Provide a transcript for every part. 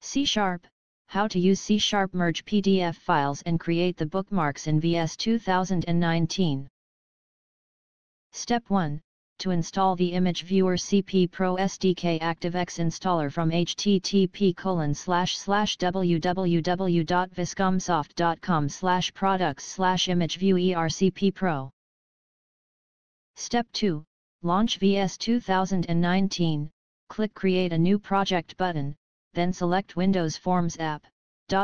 C#, how to use C# merge PDF files and create the bookmarks in VS 2019. Step 1. To install the Image Viewer CP Pro SDK ActiveX installer from http://www.viscomsoft.com/products/imageviewer CP Step 2. Launch VS 2019, click Create a New Project button, then select Windows Forms App,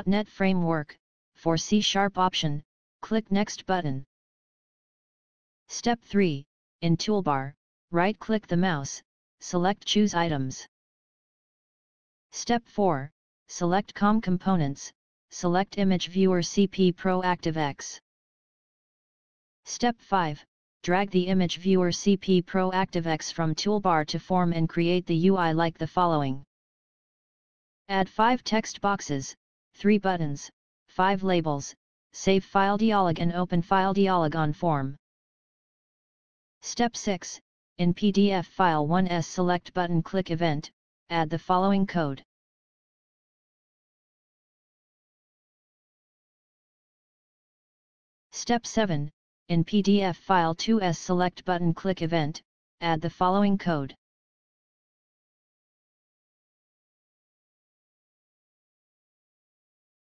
.NET Framework, for C# option, click Next button. Step 3. In Toolbar, right-click the mouse, select Choose Items. Step 4. Select COM Components, select Image Viewer CP Pro ActiveX. Step 5. Drag the Image Viewer CP Pro ActiveX from Toolbar to Form and create the UI like the following. Add 5 text boxes, 3 buttons, 5 labels, saveFileDialog and openFileDialog on form. Step 6. In PDF File 1's select button click Event, add the following code. Step 7. In PDF File 2's select button click Event, add the following code.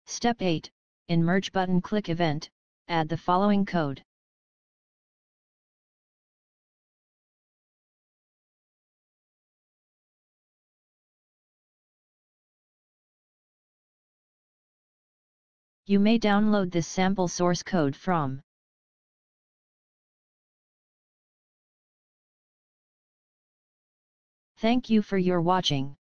Step 8. In Merge button click Event, add the following code. You may download this sample source code from Thank you for your watching.